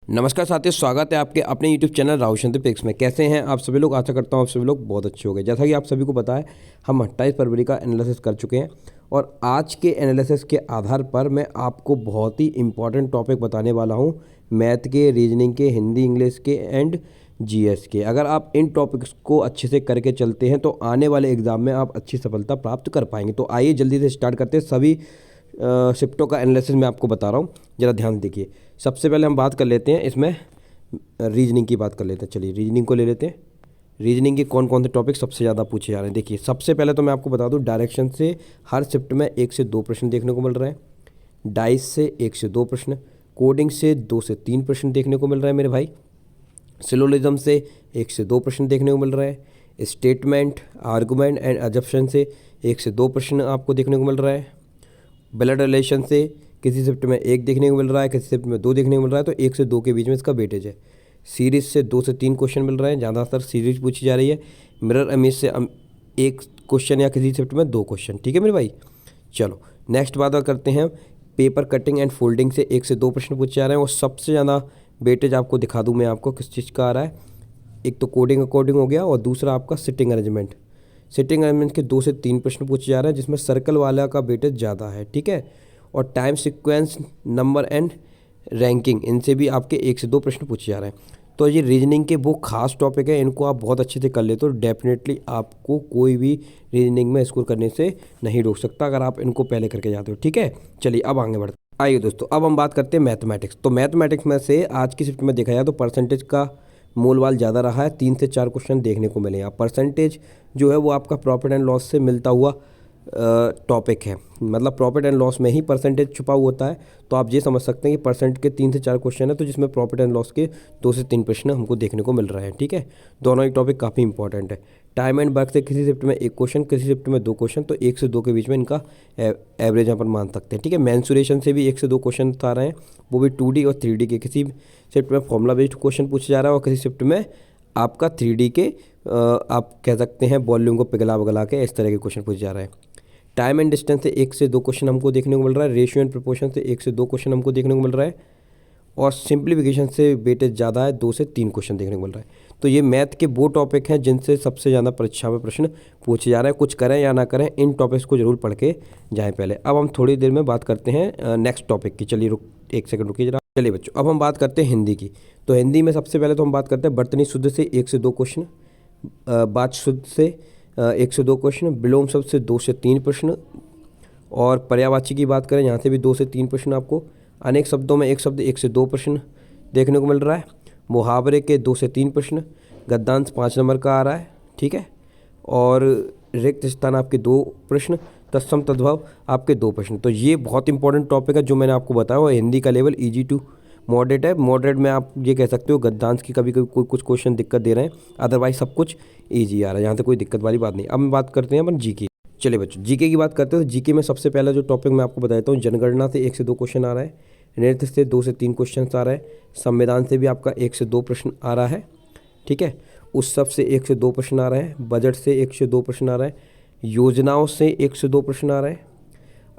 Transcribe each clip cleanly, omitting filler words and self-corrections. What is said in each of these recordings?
नमस्कार साथियों, स्वागत है आपके अपने YouTube चैनल राहुल शांति पिक्स में। कैसे हैं आप सभी लोग? आशा करता हूँ आप सभी लोग बहुत अच्छे हो गए। जैसा कि आप सभी को पता है, हम 28 फरवरी का एनालिसिस कर चुके हैं और आज के एनालिसिस के आधार पर मैं आपको बहुत ही इंपॉर्टेंट टॉपिक बताने वाला हूँ, मैथ के, रीजनिंग के, हिंदी इंग्लिश के एंड जीएस के। अगर आप इन टॉपिक्स को अच्छे से करके चलते हैं तो आने वाले एग्ज़ाम में आप अच्छी सफलता प्राप्त कर पाएंगे। तो आइए जल्दी से स्टार्ट करते हैं। सभी शिफ्टों का एनालिसिस मैं आपको बता रहा हूँ, ज़रा ध्यान देखिए। सबसे पहले हम बात कर लेते हैं, इसमें रीजनिंग की बात कर लेते हैं। चलिए रीजनिंग को ले लेते हैं। रीजनिंग के कौन कौन से टॉपिक सबसे ज़्यादा पूछे जा रहे हैं देखिए। सबसे पहले तो मैं आपको बता दूं, डायरेक्शन से हर शिफ्ट में 1 से 2 प्रश्न देखने को मिल रहा है, डाइस से 1 से 2 प्रश्न, कोडिंग से 2 से 3 प्रश्न देखने को मिल रहा है मेरे भाई, सिलोजिज्म से 1 से 2 प्रश्न देखने को मिल रहा है, स्टेटमेंट, आर्गूमेंट एंड अजप्शन से 1 से 2 प्रश्न आपको देखने को मिल रहा है, ब्लड रिलेशन से किसी शिफ्ट में 1 देखने को मिल रहा है, किसी शिफ्ट में 2 देखने को मिल रहा है, तो 1 से 2 के बीच में इसका वेटेज है। सीरीज से 2 से 3 क्वेश्चन मिल रहे हैं, ज़्यादातर सीरीज पूछी जा रही है। मिरर इमेज से 1 क्वेश्चन या किसी शिफ्ट में 2 क्वेश्चन। ठीक है मेरे भाई। चलो नेक्स्ट बात करते हैं, पेपर कटिंग एंड फोल्डिंग से 1 से 2 प्रश्न पूछे जा रहे हैं और सबसे ज़्यादा वेटेज आपको दिखा दूँ मैं आपको किस चीज़ का आ रहा है। एक तो कोडिंग अकॉर्डिंग हो गया और दूसरा आपका सिटिंग अरेंजमेंट। सिटिंग अरेंजमेंट के 2 से 3 प्रश्न पूछे जा रहे हैं जिसमें सर्कल वाला का वेटेज ज़्यादा है। ठीक है। और time sequence, number and ranking, इनसे भी आपके 1 से 2 प्रश्न पूछे जा रहे हैं। तो ये रीजनिंग के वो खास टॉपिक है, इनको आप बहुत अच्छे से कर लेते हो, डेफिनेटली आपको कोई भी रीजनिंग में स्कोर करने से नहीं रोक सकता अगर आप इनको पहले करके जाते हो। ठीक है। चलिए अब आगे बढ़ते हैं। आइए दोस्तों, अब हम बात करते हैं मैथमेटिक्स। तो मैथमेटिक्स में से आज की शिफ्ट में देखा जाए तो परसेंटेज का मोलवाल ज़्यादा रहा है, 3 से 4 क्वेश्चन देखने को मिले हैं। परसेंटेज जो है वो आपका प्रॉफिट एंड लॉस से मिलता हुआ टॉपिक है, मतलब प्रॉफिट एंड लॉस में ही परसेंटेज छुपा हुआ होता है। तो आप ये समझ सकते हैं कि परसेंट के 3 से 4 क्वेश्चन है, तो जिसमें प्रॉफिट एंड लॉस के 2 से 3 प्रश्न हमको देखने को मिल रहे हैं। ठीक है। दोनों ही टॉपिक काफ़ी इंपॉर्टेंट है। टाइम एंड वर्क से किसी शिफ्ट में 1 क्वेश्चन, किसी शिफ्ट में 2 क्वेश्चन, तो 1 से 2 के बीच में इनका एवरेज यहाँ पर मान सकते हैं। ठीक है। मेंसुरेशन से भी 1 से 2 क्वेश्चन आ रहे हैं, वो भी 2D और 3D के। किसी शिफ्ट में फॉर्मूला बेस्ड क्वेश्चन पूछा जा रहा है और किसी शिफ्ट में आपका 3D के आप कह सकते हैं वॉल्यूम को पिघला वगला के इस तरह के क्वेश्चन पूछे जा रहे हैं। टाइम एंड डिस्टेंस से 1 से 2 क्वेश्चन हमको देखने को मिल रहा है। रेशियो एंड प्रोपोर्शन से 1 से 2 क्वेश्चन हमको देखने को मिल रहा है और सिंप्लीफिकेशन से वेटेज ज़्यादा है, 2 से 3 क्वेश्चन देखने को मिल रहा है। तो ये मैथ के वो टॉपिक हैं जिनसे सबसे ज़्यादा परीक्षा में प्रश्न पूछे जा रहे हैं। कुछ करें या ना करें, इन टॉपिक्स को जरूर पढ़ के जाएँ पहले। अब हम थोड़ी देर में बात करते हैं नेक्स्ट टॉपिक की। चलिए 1 सेकंड रुकिए जरा। चलिए बच्चों, अब हम बात करते हैं हिंदी की। तो हिंदी में सबसे पहले तो हम बात करते हैं वर्तनी शुद्ध से 1 से 2 क्वेश्चन, बात शुद्ध से 1 से 2 क्वेश्चन, विलोम शब्द से 2 से 3 प्रश्न, और पर्यायवाची की बात करें यहाँ से भी 2 से 3 प्रश्न आपको। अनेक शब्दों में एक शब्द 1 से 2 प्रश्न देखने को मिल रहा है। मुहावरे के 2 से 3 प्रश्न, गद्यांश 5 नंबर का आ रहा है। ठीक है। और रिक्त स्थान आपके 2 प्रश्न, तत्सम तद्भव आपके 2 प्रश्न। तो ये बहुत इंपॉर्टेंट टॉपिक है जो मैंने आपको बताया। और हिंदी का लेवल ईजी टू मॉडरेट है। मॉडरेट में आप ये कह सकते हो गद्यांश की कभी कभी कुछ क्वेश्चन दिक्कत दे रहे हैं, अदरवाइज सब कुछ ईजी आ रहा है, यहाँ से कोई दिक्कत वाली बात नहीं। अब हम बात करते हैं अपन जी की। चलिए बच्चों, जीके की बात करते हैं। तो जीके में सबसे पहला जो टॉपिक मैं आपको बताता हूँ, जनगणना से 1 से 2 क्वेश्चन आ रहा है, नृत्य से 2 से 3 क्वेश्चन आ रहा है, संविधान से भी आपका 1 से 2 प्रश्न आ रहा है। ठीक है। उत्सव से 1 से 2 प्रश्न आ रहे हैं, बजट से 1 से 2 प्रश्न आ रहा है, योजनाओं से 1 से 2 प्रश्न आ रहे हैं,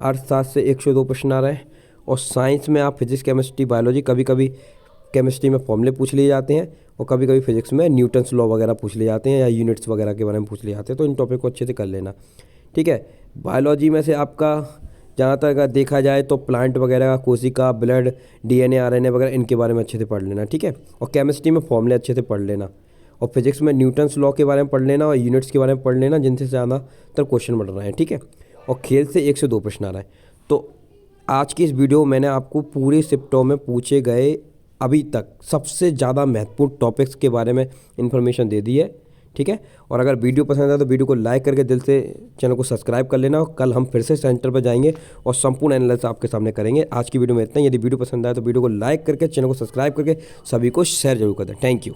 अर्थशास्त्र से 1 से 2 प्रश्न आ रहे हैं। और साइंस में आप फिजिक्स, केमिस्ट्री, बायोलॉजी, कभी कभी केमिस्ट्री में फॉर्मूले पूछ लिए जाते हैं और कभी कभी फिजिक्स में न्यूटन्स लॉ वगैरह पूछ लिए जाते हैं या यूनिट्स वगैरह के बारे में पूछ लिए जाते हैं। तो इन टॉपिक को अच्छे से कर लेना। ठीक है। बायोलॉजी में से आपका जहाँ तक अगर देखा जाए तो प्लांट वगैरह, कोशिका, ब्लड, DNA, RNA वगैरह, इनके बारे में अच्छे से पढ़ लेना। ठीक है। और केमिस्ट्री में फॉर्मूले अच्छे से पढ़ लेना और फिजिक्स में न्यूटन्स लॉ के बारे में पढ़ लेना और यूनिट्स के बारे में पढ़ लेना, जिनसे ज़्यादातर क्वेश्चन बढ़ रहे हैं। ठीक है। और खेल से 1 से 2 प्रश्न आ रहा है। तो आज की इस वीडियो में मैंने आपको पूरे शिफ्टों में पूछे गए अभी तक सबसे ज़्यादा महत्वपूर्ण टॉपिक्स के बारे में इन्फॉर्मेशन दे दी है। ठीक है। और अगर वीडियो पसंद आए तो वीडियो को लाइक करके दिल से चैनल को सब्सक्राइब कर लेना। और कल हम फिर से सेंटर पर जाएंगे और संपूर्ण एनालिसिस आपके सामने करेंगे। आज की वीडियो में इतना ही। यदि वीडियो पसंद आए तो वीडियो को लाइक करके, चैनल को सब्सक्राइब करके सभी को शेयर जरूर कर दें। Thank you.